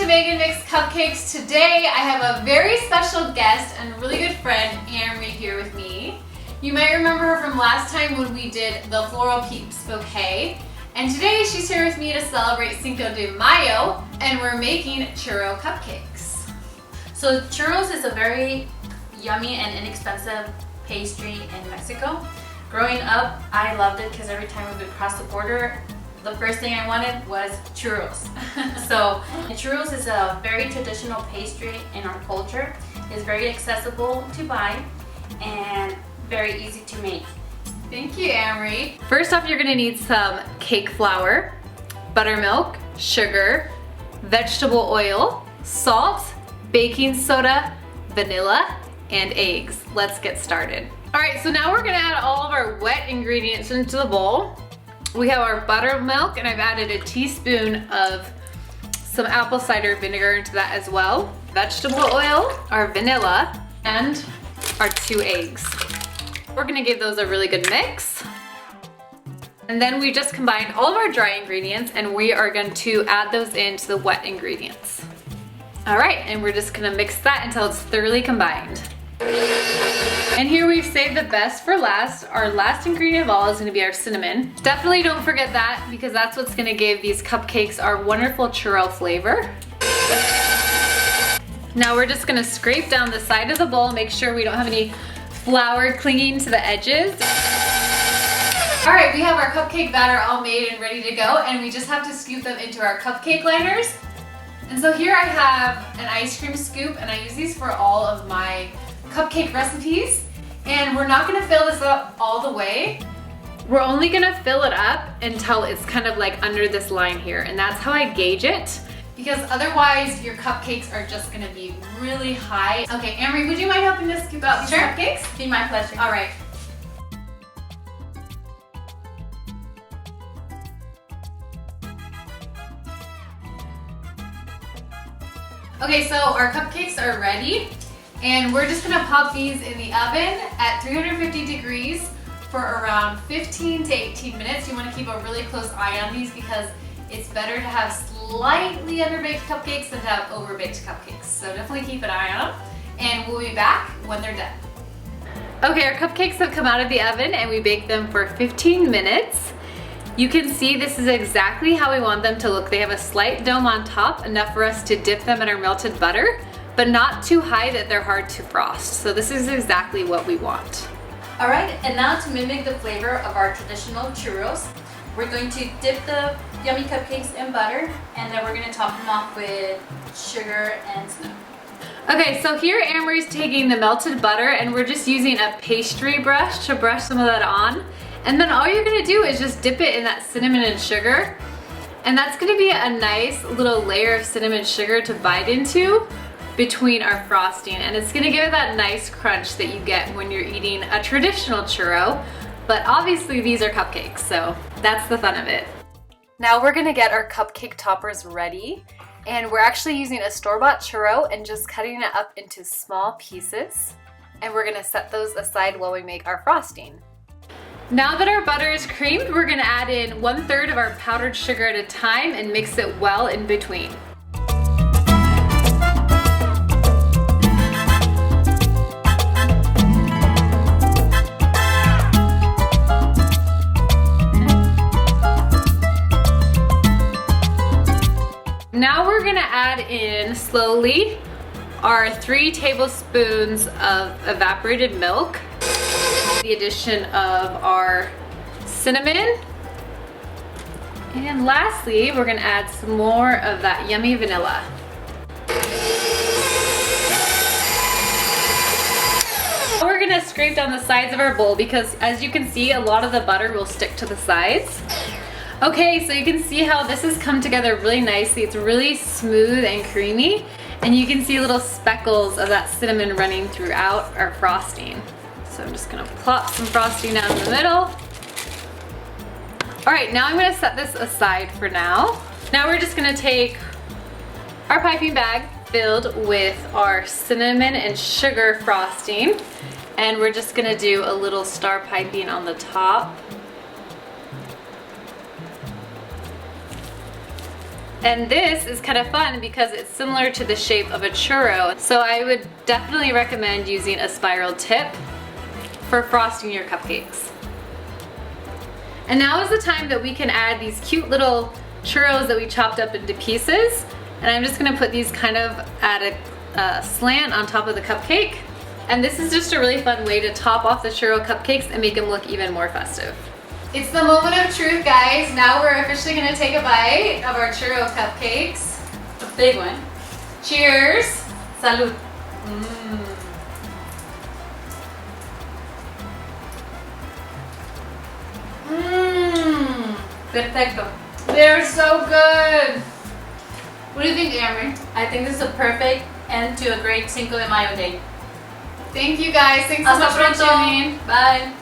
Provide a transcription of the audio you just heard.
to Meagan Makes Cupcakes. Today I have a very special guest and really good friend, Amri, here with me. You might remember her from last time when we did the Floral Peeps bouquet. And today she's here with me to celebrate Cinco de Mayo, and we're making churro cupcakes. So churros is a very yummy and inexpensive pastry in Mexico. Growing up, I loved it because every time we would cross the border, the first thing I wanted was churros. So churros is a very traditional pastry in our culture. It's very accessible to buy and very easy to make. Thank you, Amri. First off, you're gonna need some cake flour, buttermilk, sugar, vegetable oil, salt, baking soda, vanilla, and eggs. Let's get started. All right, so now we're gonna add all of our wet ingredients into the bowl. We have our buttermilk, and I've added a teaspoon of some apple cider vinegar into that as well. Vegetable oil, our vanilla, and our 2 eggs. We're gonna give those a really good mix. And then we just combined all of our dry ingredients, and we are going to add those into the wet ingredients. All right, and we're just gonna mix that until it's thoroughly combined. And here we've saved the best for last. Our last ingredient of all is gonna be our cinnamon. Definitely don't forget that, because that's what's gonna give these cupcakes our wonderful churro flavor. Now we're just gonna scrape down the side of the bowl, make sure we don't have any flour clinging to the edges. All right, we have our cupcake batter all made and ready to go, and we just have to scoop them into our cupcake liners. And so here I have an ice cream scoop, and I use these for all of my cupcake recipes. And we're not gonna fill this up all the way. We're only gonna fill it up until it's kind of like under this line here, and that's how I gauge it, because otherwise your cupcakes are just gonna be really high. Okay, Amri, would you mind helping us scoop out these cupcakes? Be my pleasure. All right. Okay, so our cupcakes are ready, and we're just gonna pop these in the oven at 350 degrees for around 15 to 18 minutes. You wanna keep a really close eye on these because it's better to have slightly underbaked cupcakes than to have overbaked cupcakes. So definitely keep an eye on them, and we'll be back when they're done. Okay, our cupcakes have come out of the oven, and we baked them for 15 minutes. You can see this is exactly how we want them to look. They have a slight dome on top, enough for us to dip them in our melted butter, but not too high that they're hard to frost. So this is exactly what we want. All right, and now to mimic the flavor of our traditional churros, we're going to dip the yummy cupcakes in butter, and then we're gonna top them off with sugar and cinnamon. Okay, so here Amri's taking the melted butter, and we're just using a pastry brush to brush some of that on. And then all you're gonna do is just dip it in that cinnamon and sugar. And that's gonna be a nice little layer of cinnamon sugar to bite into between our frosting. And it's gonna give it that nice crunch that you get when you're eating a traditional churro. But obviously these are cupcakes, so that's the fun of it. Now we're gonna get our cupcake toppers ready. And we're actually using a store-bought churro and just cutting it up into small pieces. And we're gonna set those aside while we make our frosting. Now that our butter is creamed, we're gonna add in 1/3 of our powdered sugar at a time and mix it well in between. Now we're gonna add in slowly our 3 tablespoons of evaporated milk, the addition of our cinnamon, and lastly, we're gonna add some more of that yummy vanilla. We're gonna scrape down the sides of our bowl because, as you can see, a lot of the butter will stick to the sides. Okay, so you can see how this has come together really nicely. It's really smooth and creamy, and you can see little speckles of that cinnamon running throughout our frosting. So I'm just gonna plop some frosting down the middle. All right, now I'm gonna set this aside for now. Now we're just gonna take our piping bag filled with our cinnamon and sugar frosting, and we're just gonna do a little star piping on the top. And this is kind of fun because it's similar to the shape of a churro. So I would definitely recommend using a spiral tip for frosting your cupcakes. And now is the time that we can add these cute little churros that we chopped up into pieces. And I'm just gonna put these kind of at a slant on top of the cupcake. And this is just a really fun way to top off the churro cupcakes and make them look even more festive. It's the moment of truth, guys. Now we're officially gonna take a bite of our churro cupcakes. A big one. Cheers. Salud. Perfecto. They're so good. What do you think, Amri? I think this is a perfect end to a great Cinco de Mayo day. Thank you guys. Thanks so much for tuning in. Bye.